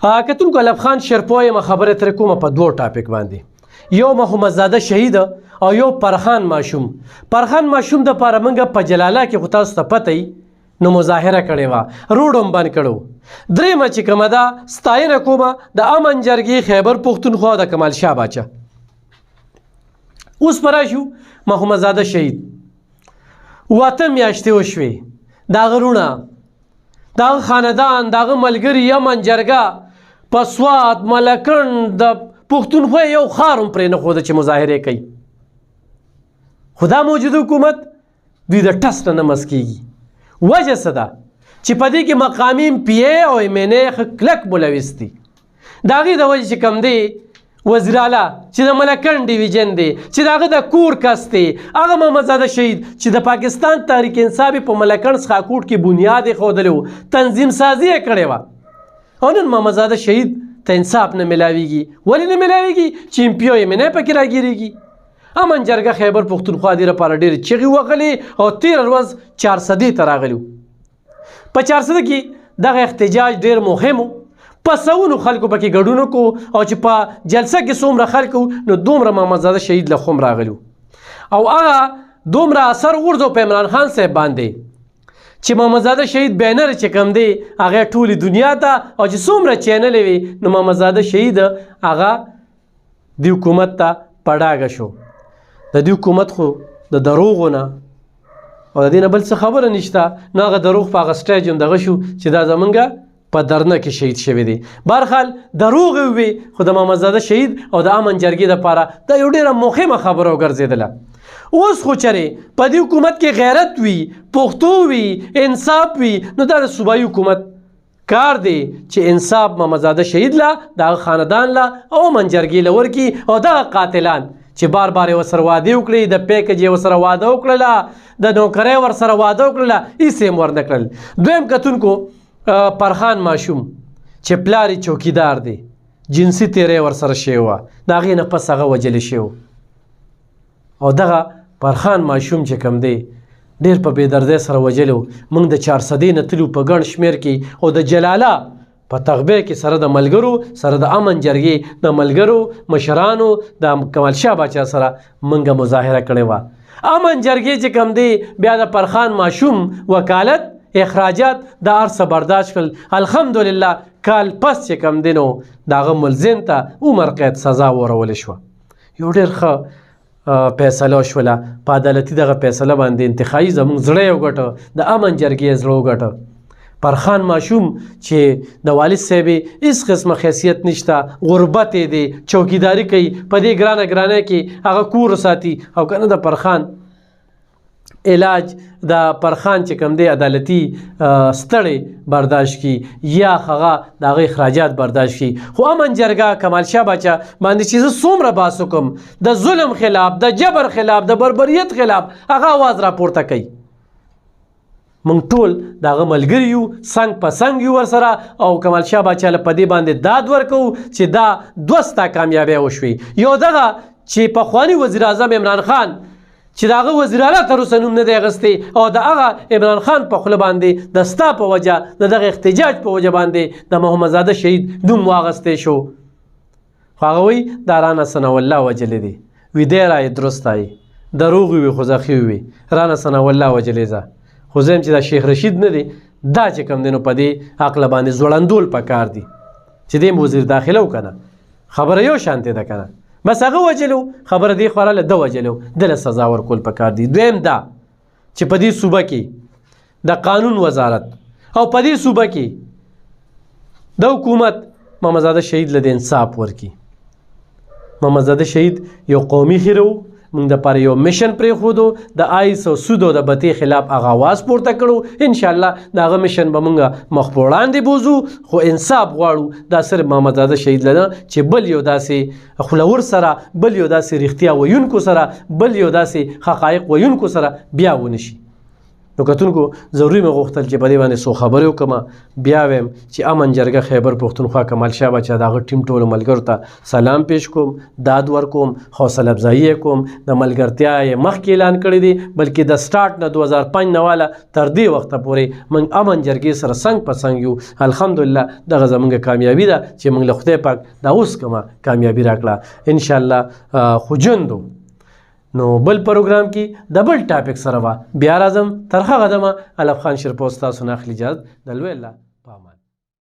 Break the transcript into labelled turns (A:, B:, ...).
A: کتونکو علب خان شرپو یم خبرې ترې کومه په دوه ټاپک باندې، یو محمدزاده شهید او یو پرخان ماشوم. پرخان ماشوم د پاره موږ په جلاله کې خو تاسو ته پته نو مظاهره کړې وه، روډ هم بند کړو. درېیمه چې کومه ده ستاینه کومه د امن جرګې خیبر پښتونخوا د کمال شاه باچا. اوس په راشو محمدزاده شهید 8 میاشتې وشوې، د هغه رونه، د هغه خاندان، د هغه ملګري امن جرګه په سوات ملکنډ د پښتونخوا یو ښار هم پرې نه ښوده چې مظاهرې کوي. خو دا موجود حکومت دوی د ټس نه مس کېږي. وجه څه ده چې په دې کې مقامي MP او MNA ښه کلک ملوث دي. د هغې د وجې چې کوم دی وزیر اعلی چې د ملکنډ ډیویژن دی، چې د هغه د کور کس دی، هغه محمدزاده شهید چې د پاکستان تحریک انصاف په ملکنډ څخه کوټ کې بنیاد یې ښودلی و، تنظیم سازي یې کړې وه، او نن محمدزاده شهید ته انصاف نه میلاویږي. ولې نه میلاویږي؟ چې MP او MNA پکې راګیرېږي. امن جرګه خیبر پښتونخوا دې لپاره ډېرې چغې وغلې او 13 ورځ 400 ته راغلي. په 400 کې دغه احتجاج ډېر مهم و، په سوونو خلکو پکې ګډون وکړو، او چې په جلسه کې څومره خلک نو دومره محمدزاده شهید له خم راغلي، او هغه دومره اثر وغورځو په عمران خان صاحب باندې چې محمدزاده شهید بینر چې کوم دی هغه ټولې دنیا ته، او چې څومره چینلې وي نو محمدزاده شهید هغه د حکومت ته په ډاګه شو. د دې حکومت خو د دروغو نه او د دې نه بل څه خبره نشته، نو هغه دروغ په هغه سټیج هم دغه شو چې دا زمونږ په درنه کې شهید شوی دی. بهرحال دروغ وي، خو د محمدزاده شهید او د امن جرګې دپاره دا یو ډېره مهمه خبره وګرځېدله. اوس خو چرې په دې حکومت کې غیرت وي، پښتو وي، انصاف وي، نو دا د صوبایي حکومت کار دی چې انصاف محمدزاده شهید له، د هغه خاندان له او امن جرګې له ورکړي، او دغه قاتلان چې بار بار یې ورسره وعدې وکړې، د پیکج یې ورسره واده وکړله، د نوکرۍ ورسره واده وکړله، هېڅ یې هم ورنه کړل. دویم کتونکو پرخان ماشوم چې پلار یې چوکیدار دی، جنسي تیری ورسره شوې وه، د هغې نه پس هغه وجلی شوی. او دغه پرخان ماشوم چې کوم دی ډېر په بېدردۍ سره وجلی و. موږ د 400 نه تلو په ګڼ شمېر کې، او د جلاله په تغبیه کې سره د ملګرو، سره د امن جرګې د ملګرو مشرانو، د کمال شاه باچا سره موږ مظاهره کړې وه. امن جرګې چې کوم دی بیا د پرخان ماشوم وکالت اخراجات د هر څه برداشت کړل. الحمدلله کال پس چې کوم دی نو د هغه ملزم ته عمر قید سزا ورولې شوه. یو ډېر ښه فیصله وشوله، په عدالتي دغه فیصله باندې انتخابي زموږ زړه یې وګټه، د امن جرګې زړه وګټه. پرخان ماشوم چې د والد صاحب هېڅ قسمه حیثیت نشته، غربت یې دی، چوکیداري کوي، په دې ګرانه ګرانۍ کې هغه کور ساتي، او که نه د پرخان علاج د پرخان چې کوم دی عدالتي ستړی برداشت کی، یا هغه د هغه اخراجات برداشت کی. خو امن جرګه کمال شاه باچا باندې چې زه څومره باس وکم د ظلم خلاف، د جبر خلاف، د بربریت خلاف، هغه آواز راپورته کوي. موږ ټول د هغه ملګري یو، څنګ په څنګ یو ورسره، او کمال شاه باچا له په دې باندې داد ورکوو چې دا 2 ستا کامیابۍ وشوې. یو دغه چې پخواني وزیر اعظم عمران خان چې د هغه وزیر اعلی تر اوسه نوم نه دی اخیستی، او د هغه عمران خان په خوله باندې د ستا په وجه، د دغه احتجاج په وجه باندې د محمدزاده شهید نوم واخیستی شو. خو هغه وایي دا رانه ثناءالله وجلی دی، وي دی رایې درست آیي، دروغ وي خو زخي وي، رانه ثناءالله وجلی زه. خو زه یم چې دا شیخ رشید نه دی، دا چې کوم دی نو په دې عقله باندې ځوړندول پکار دي چې دی وزیر داخله و که نه، خبره یو شانتې ده که نه، بس هغه وجلو، خبره دی خوراله ده وجلو، دله سزا ورکول پکار دي. دویم دا چې په دې صوبه کې د قانون وزارت او په دې صوبه کې د حکومت محمدزاده شهید له د انصاف ورکړي. محمدزاده شهید یو قومي هیرو، موږ دپاره یو میشن پرېښودو، د آیس او سود او د بتې خلاف هغه آواز پورته کړو. انشاءالله د هغه میشن به موږ مخ په وړاندې بوځو، خو انصاف غواړو. دا صرف محمدزاده شهید له نه چې بل یو داسې خلور سره، بل یو داسې رښتیا ویونکو سره، بل یو داسې حقایق ویونکو سره بیا ونشي. نو کتونکو ضروري مې غوښتل چې په دې باندې څو خبرې وکړم بیا وایم چې امن جرګه خیبر پښتونخوا کمال شاه بچا د هغه ټیم ټولو ملګرو ته سلام پیش کوم داد ورکوم حوصله افزایي یې کوم د ملګرتیا یې مخکې اعلان کړی دی بلکې د سټارټ نه 2005 نه واله تر دې وخته پورې موږ امن جرګې سره څنګ په څنګ یو الحمدلله دغه زموږ کامیابي ده چې موږ له خدای پاک دا اوس کومه کامیابي راکړه انشاءالله خوجندو نو بل پروګرام کې د بل ټاپک سره به بیا راځم تر هغه دمه علف خان شرپوستا سونه اخلي اجازه د لوی الله